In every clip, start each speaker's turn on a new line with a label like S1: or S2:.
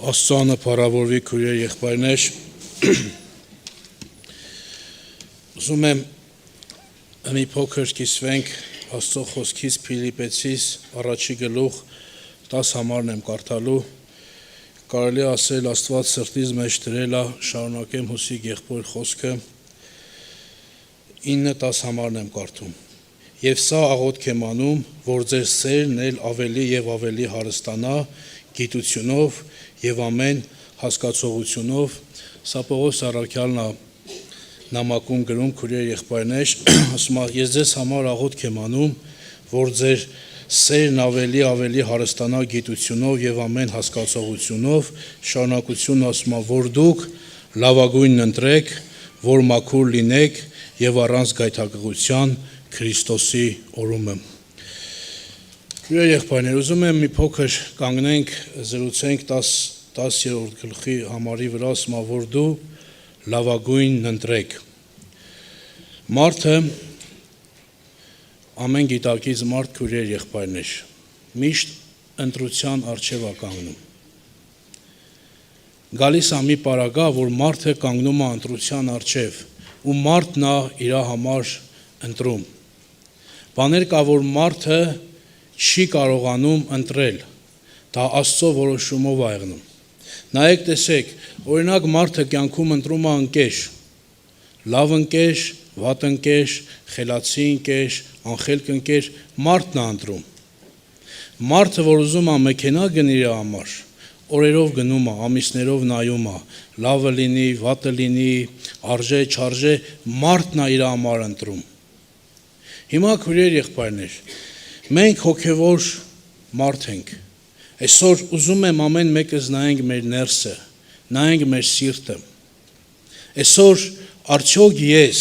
S1: Աստծանը փառավորվի քույրեր եղբայրներ։ Ուզում եմ մի փոքր կիսվենք Աստծո խոսքից Փիլիպեցիս առաջի գլուխ 10 համարն եմ կարդալու։ Կարելի ասել Աստված սրտից մեջ դրել է, շարունակեմ Հուսիկ եղբոր խոսքը 9-10 համարն եմ կարդում։ Եվ սա աղոթք եմ անում, որ ձեր սերն էլ ավելի եւ ավելի հարստանա գիտությունով եւ ամեն հասկացողությունով։ Սա Պողոս առաքյալն է նամակում գրում քույրեր եղբայրներ, ասում է ես ձեզ համար աղոթք եմ անում, որ ձեր սերն ավելի հարստանա գիտությունով եւ ամեն հասկացողությունով, շարունակությունն ասում է, որ դուք լավագույնն ընտրեք, որ մաքուր լինեք եւ առանց գայթակղության Քրիստոսի օրումը։ Քույրեր եղբայրներ, ուզում եմ մի փոքր կանգնենք, զրուցենք 10-րդ գլխի համարի վրա, ասում է, որ դու լավագույնն ընտրեք։ Մարդը ամեն գիտակից մարդ քույրեր եղբայրներ, միշտ ընտրության առջև է կանգնում։ Գալիս է մի պարագա, որ մարդը կանգնում է ընտրության առջև, ու մարդն է իր համար ընտրում։ Բաներ կա, որ մարդը չի կարողանում ընտրել, դա Աստծո որոշումով է եղնում։ Նայեք, տեսեք, օրինակ մարդը կյանքում ընտրում է ընկեր, լավ ընկեր, վատ ընկեր, խելացի ընկեր, անխելք ընկեր, մարդն է ընտրում։ Մարդը, որ ուզում է մեքենա գնի իր համար, օրերով գնում է, ամիսներով նայում է, լավը լինի, վատը լինի, արժե, չարժե, մարդն է իր համար ընտրում։ Հիմա քույրեր եղբայրներ, մենք հոգևոր մարդ ենք։ Այսօր ուզում եմ ամեն մեկս նայենք մեր ներսը, նայենք մեր սիրտը։ Այսօր արդյոք ես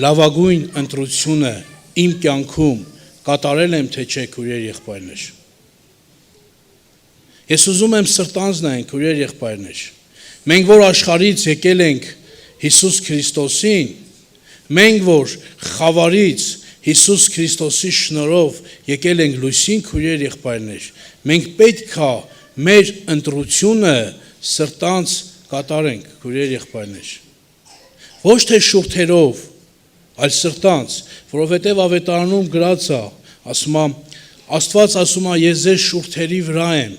S1: լավագույն ընտրությունը իմ կյանքում կատարել եմ, թե չէ, քույրեր եղբայրներ։ Ես ուզում եմ սրտանց նայենք, քույրեր եղբայրներ։ Մենք որ աշխարհից եկել ենք Հիսուս Քրիստոսին, մենք որ խավարից Հիսուս Քրիստոսի շնորհով եկել ենք լույսին, քույրեր եղբայրներ, մենք պետք է մեր ընտրությունը սրտանց կատարենք, քույրեր եղբայրներ։ Ոչ թե շուրթերով, այլ սրտանց, որովհետև ավետարանում գրած է, ասում է, Աստված ասում է, ես ձեր շուրթերի վրա եմ։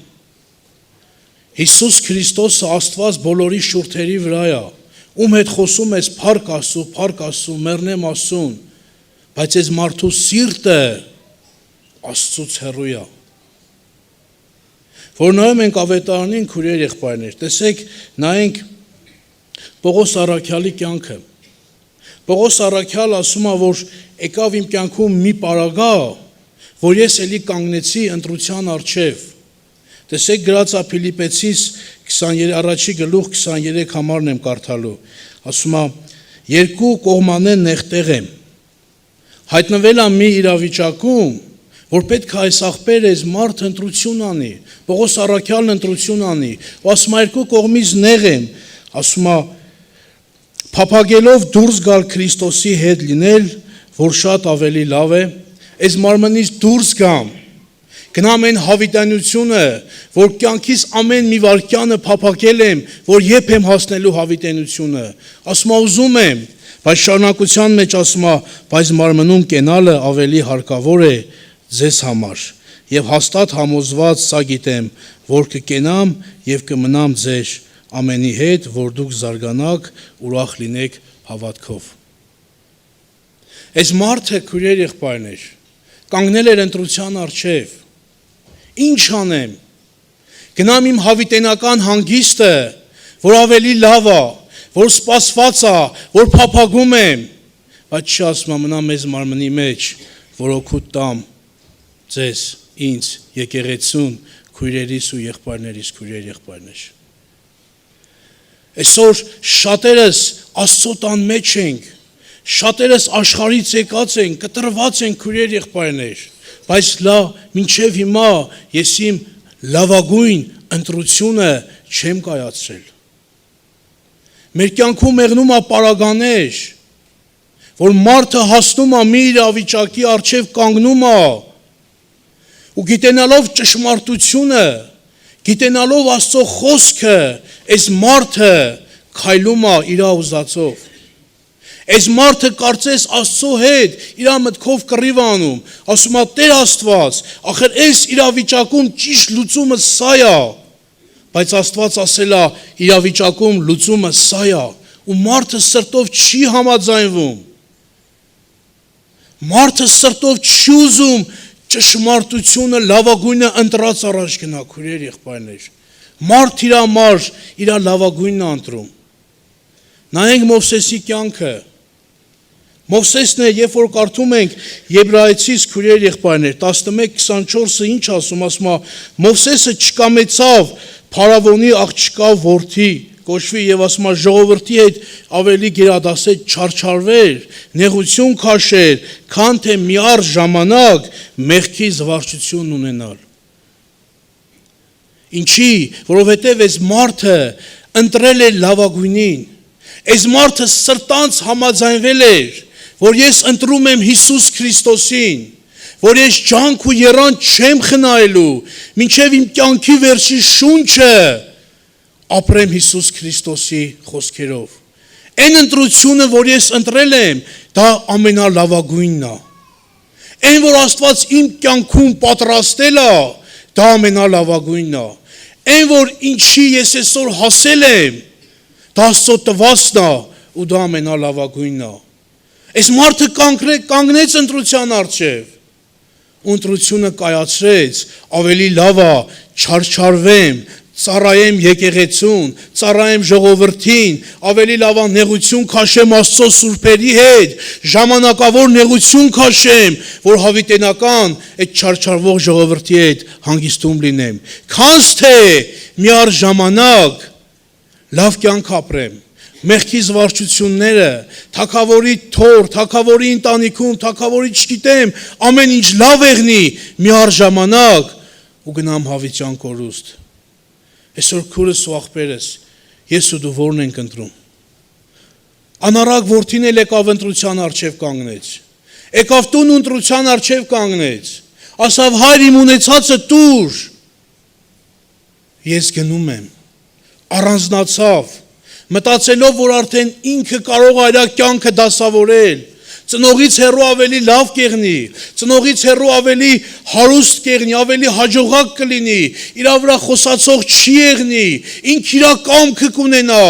S1: Հիսուս Քրիստոսը Աստված բոլորի շուրթերի վրա է, ում հետ խոսում ես փառք Աստծո, մեռնեմ Աստծուն, բայց այս մարդու սիրտը Աստծուց հեռու է։ Որ նայում ենք ավետարանին, քույրեր եղբայրներ, տեսեք, նայենք Պողոս առաքյալի կյանքը։ Պողոս առաքյալ ասում է, որ եկավ իմ կյանքում մի պարագա, որ ես էլի կանգնեցի ընտրության առջև։ Տեսեք գրած է Փիլիպեցիս 21 գլուխ 23 համարն եմ կարդալու։ Ասում է, երկու կողմանեն նեղտեղ եմ։ Հայտնվել է մի իրավիճակում, որ պետք է այս աղբերը, այս մարդը ընտրություն անի, Պողոս առաքյալն ընտրություն անի, ու ասում է, երկու կողմից նեղ եմ, ասում է, փափագելով դուրս գալ Քրիստոսի հետ լինել, որ շատ ավելի լավ է, այս մարմնից դուրս գամ, գնամ այն հավիտենությունը, որ կյանքիս ամեն մի վայրկյանը փափագել եմ, որ երբ եմ հասնելու հավիտենությունը, ասում է, ուզում եմ, բայց շարունակության մեջ ասում է, բայց մարմնում կենալը ավելի հարկավոր է ձեզ համար, եւ հաստատ համոզված սա գիտեմ, որ կկենամ եւ կմնամ ձեր ամենի հետ, որ դուք զարգանաք, ուրախ լինեք հավատքով։ Այս մարդը, քույրեր եղբայրներ, կանգնել էր ընտրության առջև։ Ինչ անեմ։ Գնամ իմ հավիտենական հանգիստը, որ ավելի լավ է, որ սպասված է, որ փափագում եմ, բայց չի ասում մնամ մեզ մարմնի մեջ, որ օգուտ տամ ձեզ, ինձ, եկեղեցուն, քույրերիս ու եղբայրներիս, քույրեր եղբայրներ։ Այսօր շատերս Աստծո տան մեջ ենք, շատերս աշխարհից եկած ենք, կտրված ենք, քույրեր եղբայրներ, բայց մինչև հիմա ես իմ լավագույն ընտրությունը չեմ կայացրել։ Մեր կյանքում եղնում է պարագաներ, որ մարդը հասնում է մի իրավիճակի առջև կանգնում է ու գիտենալով ճշմարտությունը Գիտենալով Աստծո խոսքը, այս մարդը քայլում է իր ուզածով։ Այս մարդը կարծես Աստծո հետ իր մտքով կռիվ անում, ասում է Տեր Աստված, ախր այս իրավիճակում ճիշտ լուծումը սա է, բայց Աստված ասել է իրավիճակում լուծումը սա է, ու մարդը սրտով չի համաձայնվում։ Մարդը սրտով չի ուզում ճշմարտությունը լավագույնը ընտրած առաջ գնա, քույրեր, եղբայրներ։ Մարդ իր համար իր լավագույնն է ընտրում։ Նայենք Մովսեսի կյանքը։ Մովսեսն է, երբ որ կարդում ենք Եբրայեցիս, քույրեր, եղբայրներ, 11:24-ը ինչ ասում է, Մովսեսը չկամեցավ Փարավոնի աղջկա որդի կոչվի եւ ասում է ժողովրդի հետ ավելի գերադասել չարչարվեր, նեղություն քաշեր, քան թե միառ ժամանակ մեղքի զվարճություն ունենալ։ Ինչի, որովհետև այս մարդը ընտրել էր լավագույնին, այս մարդը սրտանց համաձայնվել էր, որ ես ընտրում եմ Հիսուս Քրիստոսին, որ ես ջանք ու եռանդ չեմ խնայելու, մինչև իմ կյանքի վերջի շունչը ապրեմ Հիսուս Քրիստոսի խոսքերով։ Այն ընտրությունը, որ ես ընտրել եմ, դա ամենալավագույնն է։ Այն, որ Աստված իմ կյանքում պատրաստել է, դա ամենալավագույնն է։ Այն, որ ինչի ես այսօր հասել եմ, դա Աստծո տվածն է, ու դա ամենալավագույնն է։ Այս մարդը կանգնեց ընտրության առջև, ընտրությունը կայացրեց, ավելի լավ է չարչարվեմ, ծառայեմ եկեղեցուն, ծառայեմ ժողովրդին, ավելի լավ է նեղություն քաշեմ Աստծո սուրբերի հետ, ժամանակավոր նեղություն քաշեմ, որ հավիտենական այդ չարչարվող ժողովրդի հետ հանգիստում լինեմ, քանց թե միառ ժամանակ լավ կյանք ապրեմ, մեղքի զվարճությունները, թագավորի թոր, թագավորի ընտանիքում, թագավորի չգիտեմ, ամեն ինչ լավ եղնի, միառ ժամանակ ու գնամ հավիտյան կորուստ։ Այսօր քուրս ու աղբերս, ես ու դու որն ենք ընտրում։ Անառակ որդին էլ եկավ ընտրության առջև կանգնեց։ Եկավ տուն ընտրության առջև կանգնեց։ Ասավ հայր իմ ունեցածը տուր։ Ես գնում եմ։ Առանձնացավ, մտածելով, որ արդեն ինքը կարող է իր կյանքը դասավորել, ծնողից հեռու ավելի լավ կեղնի, ծնողից հեռու ավելի հարուստ կեղնի, ավելի հաջողակ կլինի, իր վրա խոսացող չի եղնի, ինք իր կամքը կունենա։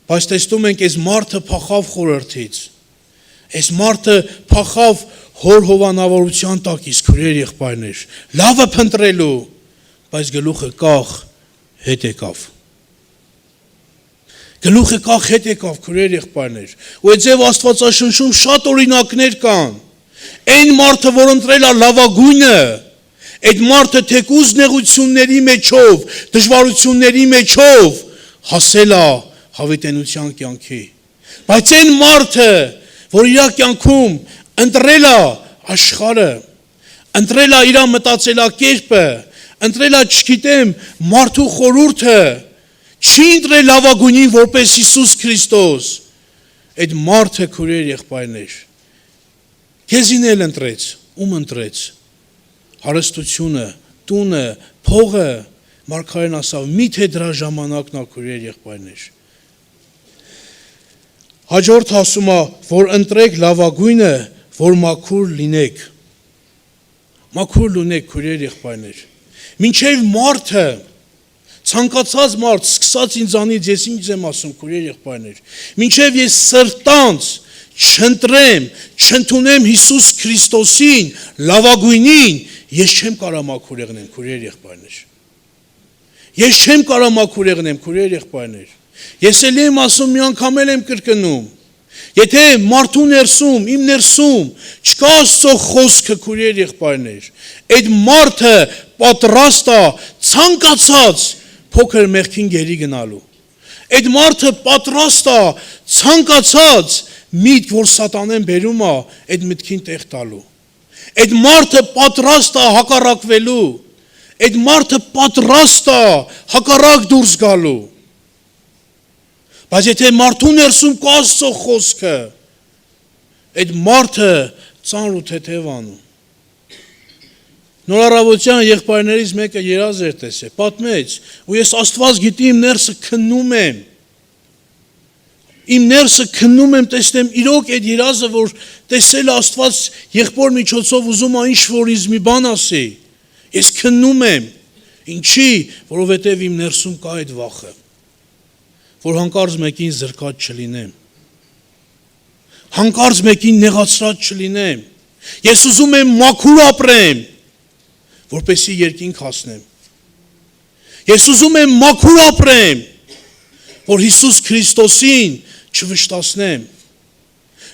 S1: Բայց տեսնում ենք, այս մարդը փախավ խորհրդից, այս մարդը փախավ հոր հովանավորության տակից, քույրեր, եղբայրներ, լավը փնտրելու, բայց գլուխը կախ հետ եկավ։ Գլուխը կախ հետ եկավ, քույրեր, եղբայրներ, ու այդձև Աստվածաշնչում շատ օրինակներ կան։ Այն մարդը, որ ընտրել է լավագույնը, այդ մարդը թեկուզ նեղությունների մեջով, դժվարությունների մեջով հասել է հավիտենության կյանքի։ Բայց այն մարդը, որ իր կյանքում ընտրել է աշխարհը, ընտրել է իր մտածելակերպը, ընտրել է, չգիտեմ, մարդու խորհուրդը, չի ընտրել լավագույնին որպես Հիսուս Քրիստոս, այդ մարդը, քույրեր, եղբայրներ, քեզին էլ ընտրեց, ում ընտրեց, հարստությունը, տունը, փողը, մարգարեն ասավ, միթե դրա ժամանակն է, քույրեր, եղբայրներ։ Հաջորդ ասում է, որ ընտրեք լավագույնը, որ մաքուր լինեք։ Մաքուր լինեք, քույրեր, եղբայրներ։ Մինչև մարդը, ցանկացած մարդ, սկսած ինձանից, ես ինչ եմ ասում, քույրեր, եղբայրներ, մինչև ես սրտանց չընտրեմ, չընդունեմ Հիսուս Քրիստոսին, լավագույնին, ես չեմ կարող մաքուր եղնեմ, քույրեր, եղբայրներ։ Ես չեմ կարող մաքուր եղնեմ, քույրեր, եղբայրներ։ Ես էլ եմ ասում, մի անգամ էլ եմ կրկնում, եթե մարդու ներսում, իմ ներսում չկա Աստծո խոսքը, քույրեր, եղբայրներ, այդ մարդը պատրաստ է ցանկացած փոքր մեղքին գերի գնալու։ Այդ մարդը պատրաստ է ցանկացած միտք, որ սատանեն բերում է, այդ միտքին տեղ տալու։ Այդ մարդը պատրաստ է հակառակվելու։ Այդ մարդը պատրաստ է հակառակ դուրս գալու։ Բայց եթե մարդու ներսում կա Աստծո խոսքը, այդ մարդը ծանր ու թեթև անում։ Նորարավոտյան եղբայրներից մեկը երազ էր տեսել, պատմեց, ու ես Աստված գիտի իմ ներսը քննում եմ։ Իմ ներսը քննում եմ, տեսնեմ իրոք այդ երազը, որ տեսել Աստված եղբոր միջոցով ուզում է ինչ-որ ինձ մի բան ասի։ Ես քննում եմ։ Ինչի, որովհետև իմ ներսում կա այդ վախը, որ հանկարծ մեկին զրկած չլինեմ։ Հանկարծ մեկին նեղացրած չլինեմ։ Ես ուզում եմ մաքուր ապրեմ, որպեսզի երկինք հասնեմ։ Ես ուզում եմ մաքուր ապրեմ, որ Հիսուս Քրիստոսին չվշտացնեմ,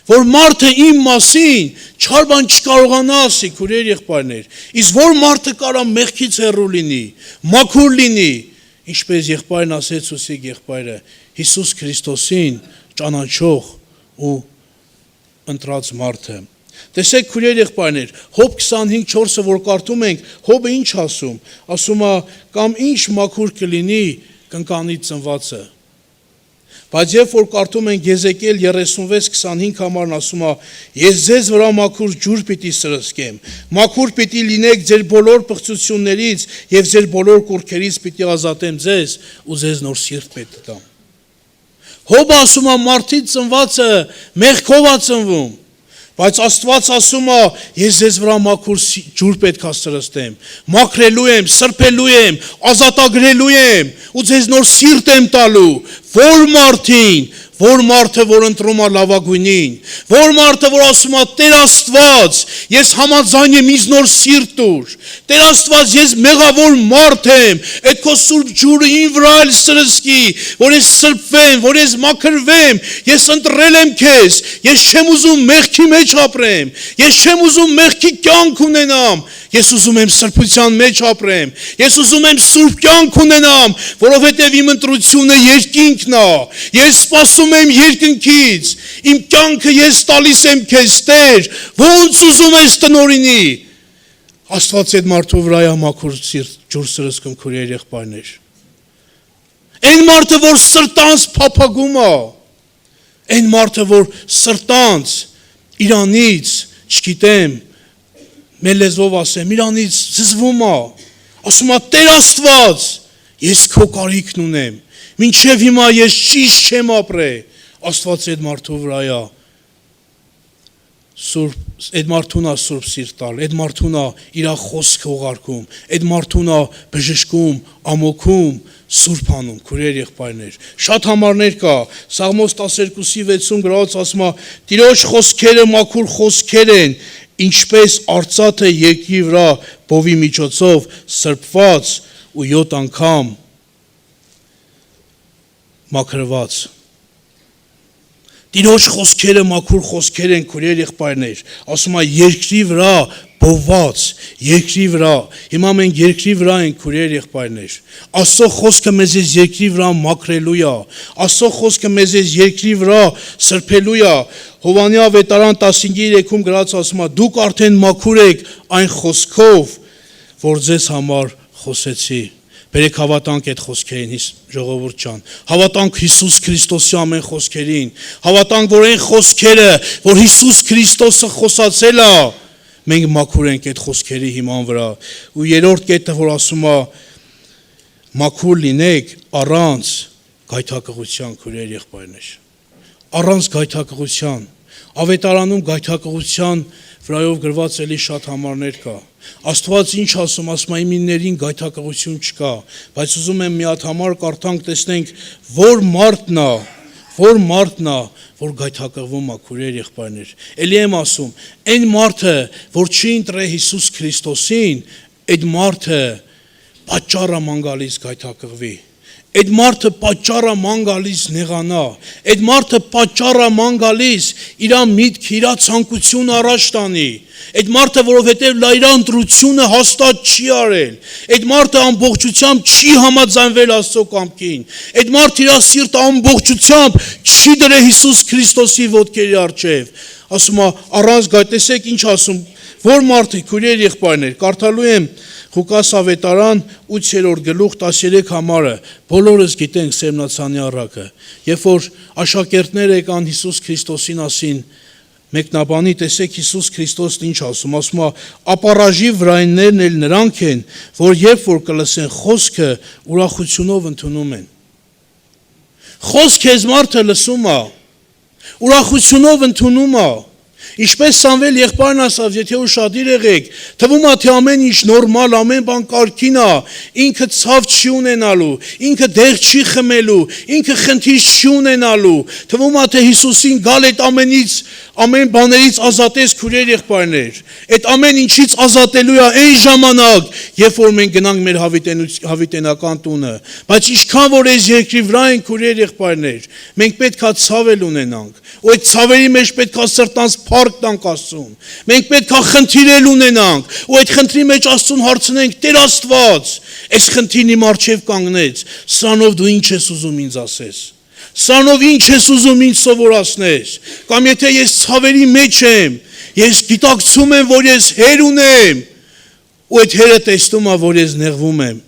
S1: որ մարդը իմ մասին չար բան չկարողանա ասի, քուրեր եղբայրներ, իսկ որ մարդը կարա մեղքից հեռու լինի, մաքուր լինի, ինչպես եղբայրն ասեց Ուսիկ եղբայրը, Հիսուս Քրիստոսին ճանաչող ու ընտրած մարդը։ Տեսեք քուրեր եղբայրներ, Հոբ 25:4-ը որ կարդում ենք, Հոբը ինչ ասում, ասում է կամ ինչ մաքուր կլինի կնկանի ծնվածը։ Բայց երբ որ կարդում ենք Եզեկիել 36:25 համարն ասում է, ես ձեզ վրա մաքուր ջուր պիտի սրսկեմ, մաքուր պիտի լինեք ձեր բոլոր պղծություններից եւ ձեր բոլոր կուրքերից պիտի ազատեմ ձեզ ու ձեզ նոր սիրտ պետք տամ։ Հոբը ասում է մարդից ծնվածը մեղքով է ծնվում, բայց Աստված ասում է, ես ձեզ վրա մաքուր ջուր պետք է սրսկեմ, մաքրելու եմ, սրբելու եմ, ազատագրելու եմ ու ձեզ նոր սիրտ եմ տալու, որ մարդին, որ մարդը, որ ընտրում է լավագույնին, որ մարդը, որ ասում է Տեր Աստված, ես համաձայն եմ ինձ նոր սիրտ տուր, Տեր Աստված, ես մեղավոր մարդ եմ, այդ քո սուրբ ջուրը ին վրա էլ սրսկի, որ ես սրբվեմ, որ ես մաքրվեմ, ես ընտրել եմ քեզ, ես չեմ ուզում մեղքի մեջ ապրեմ, ես չեմ ուզում մեղքի կյանք ունենամ, ես ուզում եմ սրբության մեջ ապրեմ, ես ուզում եմ սուրբ կյանք ունենամ, որովհետև իմ ընտրությունը երկինքն է, ես սպասում եմ երկնքից, իմ կյանքը ես տալիս եմ քեզ Տեր, ոնց ուզում ես տնօրինի։ Աստված այդ մարդու վրա է մաքուր ջուր սրսկում քուրեր եղբայրներ։ Այն մարդը, որ սրտանց փափագում է, այն մարդը, որ սրտանց իրանից, չգիտեմ, մեր լեզվով ասեմ, իրանից զզվում է, ասում է Տեր Աստված, ես քո կարիքն ունեմ, մինչև հիմա ես ճիշտ չեմ ապրել, Աստված այդ մարդու վրա է, այդ մարդուն է սուրբ սիրտ տալ, այդ մարդուն է իր խոսքը ուղարկում, այդ մարդուն է բժշկում, ամոքում, սուրբ անում, քուրեր եղբայրներ։ Շատ համարներ կա, Սաղմոս 12:6 գրած ասում է, Տիրոջ խոսքերը մաքուր խոսքեր են, ինչպես արծաթը երկրի վրա բովի միջոցով սրբված ու 7 անգամ մաքրված։ Տիրոջ խոսքերը մաքուր խոսքեր են, քուրեր եղբայրներ, ասում է երկրի վրա բոված, երկրի վրա, հիմա մենք երկրի վրա ենք, քուրեր եղբայրներ, Աստծո խոսքը մեզ երկրի վրա մաքրելու է, Աստծո խոսքը մեզ երկրի վրա սրբելու է, Հովաննես ավետարան 15:3 գրած ասում է, դուք արդեն մաքուր եք այն խոսքով, որ ձեզ համար խոսեցի։ Բերեք հավատանք այդ խոսքերին, ժողովուրդ ջան, հավատանք Հիսուս Քրիստոսի ամեն խոսքերին, հավատանք, որ այն խոսքերը, որ Հիսուս Քրիստոսը խոսացել է, մենք մաքուր ենք այդ խոսքերի հիման վրա։ Ու երրորդ կետը, որ ասում է, մաքուր լինեք առանց գայթակղության, քուրեր եղբայրներ, առանց գայթակղության, ավետարանում գայթակղության վրայով գրված էլի շատ համարներ կա։ Աստված ինչ ասում, ասում է իմիններին գայթակղություն չկա, բայց ուզում եմ մի հատ համար կարդանք, տեսնենք, որ մարդն է, որ գայթակղվում է, քուրեր եղբայրներ։ Էլի եմ ասում, այն մարդը, որ չի ընտրել Հիսուս Քրիստոսին, այդ մարդը պատճառ է ման գալիս գայթակղվի։ Այդ մարդը պատճառ է ման գալիս նեղանա, այդ մարդը պատճառ է ման գալիս իր միտք, իր ցանկությունը առաջ տանի, այդ մարդը, որովհետև լա իր ընտրությունը հաստատ չի արել, այդ մարդը ամբողջությամբ չի համաձայնվել Աստծո կամքին, այդ մարդը իր սիրտը ամբողջությամբ չի դրել Հիսուս Քրիստոսի ոտքերի առջև, ասում է առանց գայթ, տեսեք ինչ ասում, որ մարդը, քուրեր եղբայրներ, կարդալու եմ Ղուկաս ավետարան 8-րդ գլուխ 13 համարը, բոլորս գիտենք Սերմնացանի առակը, երբ որ աշակերտները եկան Հիսուս Քրիստոսին ասին, մեկնաբանի, տեսեք Հիսուս Քրիստոսն ինչ ասում է, ապառաժի վրայիններն էլ նրանք են, որ երբ որ կլսեն խոսքը, ուրախությունով ընդունում են։ Խոսք քեզ մարդը լսում է, ուրախությունով ընդունում է։ Ինչպես Սամվել եղբայրն ասավ, եթե ուշադիր եղեք, թվում է թե ամեն ինչ նորմալ, ամեն բան կարգին է, ինքը ցավ չի ունենալու, ինքը դեղ չի խմելու, ինքը խնդիր չի ունենալու, թվում է թե Հիսուսին գալ այդ ամենից, ամեն բաներից ազատես քուրեր եղբայրներ, այդ ամեն ինչից ազատելու է այն ժամանակ, երբ որ մենք գնանք մեր հավիտենական տունը, բայց ինչքան որ այս երկրի վրա են քուրեր եղբայրներ, մենք պետքա ցավել ունենանք, ու այդ ցավերի մեջ պետքա սրտանց փառք տանք Աստծուն, մենք պետքա խնդիրել ունենանք, ու այդ խնդրի մեջ Աստծուն հարցնենք, Տեր Աստված, այս խնդիրն իմ առջև կանգնեց, սրանով դու ինչ ես ուզում ինձ ասես, սրանով ինչ ես ուզում ինձ սովորացնես, կամ եթե ես ցավերի մեջ եմ, ես գիտակցում եմ, որ ես հեր ունեմ, ու այդ հերը տեսնում է, որ ես նեղվում եմ,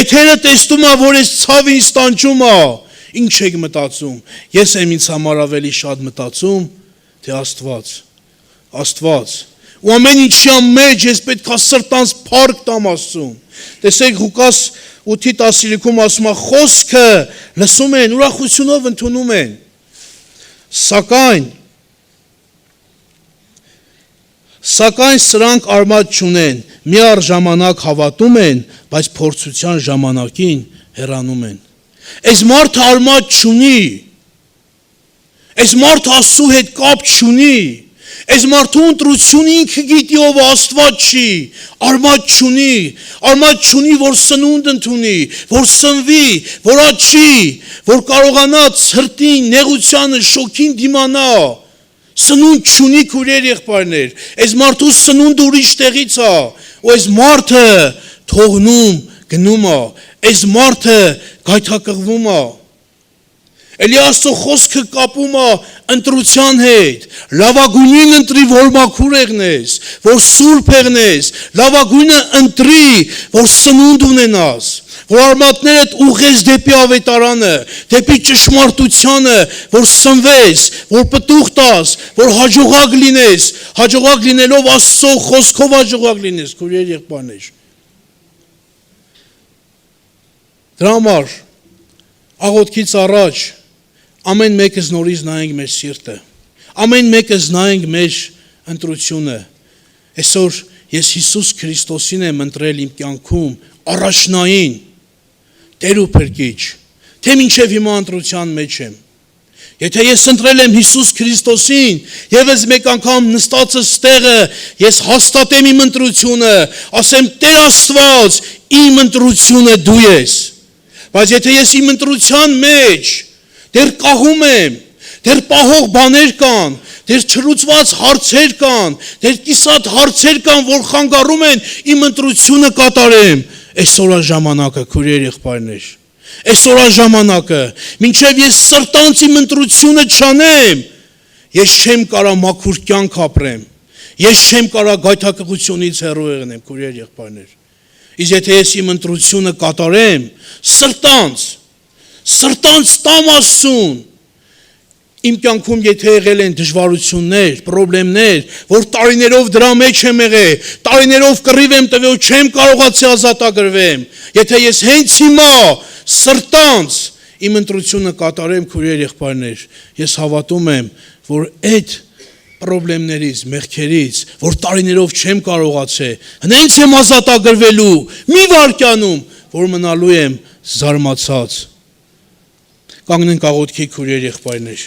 S1: այդ հերը տեսնում է, որ ես ցավին ստանջում է, ինչ եք մտածում, ես եմ ինձ համար ավելի շատ մտածում, թե Աստված, ու ամեն ինչի մեջ ես պետքա սրտանց փառք տամ Աստծուն, տեսեք Ղուկաս 8:15-ում ասում է, խոսքը լսում են, ուրախությունով ընդունում են, սակայն սրանք արմատ չունեն, միառժամանակ հավատում են, բայց փորձության ժամանակին հեռանում են։ Այս մարդը արմատ չունի, այս մարդը Աստծու հետ կապ չունի, այս մարդու ընտրությունը ինքը գիտի ով Աստված չի, արմատ չունի, որ սնունդ ընդունի, որ սնվի, որ աճի, որ կարողանա ցրտին, նեղությանը, շոքին դիմանա, սնունդ չունի քուրեր եղբայրներ, այս մարդու սնունդը ուրիշ տեղից է, ու այս մարդը թողնում, գնում է, այս մարդը գայթակղվում է, էլի Աստծո խոսքը կապում է ընտրության հետ, լավագույնին ընտրի, որ մաքուր եղնես, որ սուրբ եղնես, լավագույնը ընտրի, որ սնունդ ունենաս, որ արմատներդ ուղղես դեպի ավետարանը, դեպի ճշմարտությանը, որ սնվես, որ պտուղ տաս, որ հաջողակ լինես, հաջողակ լինելով Աստծո խոսքով հաջողակ լինես, քուրեր եղբայրներ։ Դրա համար աղոթքից առաջ ամեն մեկս նորից նայենք մեր սիրտը, ամեն մեկս նայենք մեր ընտրությունը, այսօր ես Հիսուս Քրիստոսին եմ ընտրել իմ կյանքում առաջնային, Տեր ու Փրկիչ, թե մինչև հիմա ընտրության մեջ եմ, եթե ես ընտրել եմ Հիսուս Քրիստոսին, ևս մեկ անգամ նստածս տեղը, ես հաստատեմ իմ ընտրությունը, ասեմ Տեր Աստված, իմ ընտրությունը դու ես, բայց եթե ես իմ ընտրության մեջ դեռ կահում եմ, դեռ պահող բաներ կան, դեռ չլուծված հարցեր կան, դեռ կիսատ հարցեր կան, որ խանգարում են իմ ընտրությունը կատարեմ, այսօր ժամանակը քուրեր եղբայրներ, այսօր ժամանակը, մինչև ես սրտանց իմ ընտրությունը չանեմ, ես չեմ կարա մաքուր կյանք ապրեմ, ես չեմ կարա գայթակղությունից հեռու եղնեմ, քուրեր եղբայրներ, իսկ եթե ես իմ ընտրությունը կատարեմ, սրտանց տամ Աստծուն, իմ կյանքում եթե եղել են դժվարություններ, պրոբլեմներ, որ տարիներով դրա մեջ եմ եղել, տարիներով կռիվ եմ տվել, չեմ կարողացի ազատագրվեմ, եթե ես հենց հիմա սրտանց իմ ընտրությունը կատարեմ, քուրեր եղբայրներ, ես հավատում եմ, որ այդ պրոբլեմներից, մեղքերից, որ տարիներով չեմ կարողացել, հենց եմ ազատագրվելու, մի վայրկյանում, որ մնալու եմ զարմացած, կանգնենք աղոթքի քուրեր եղբայրներ։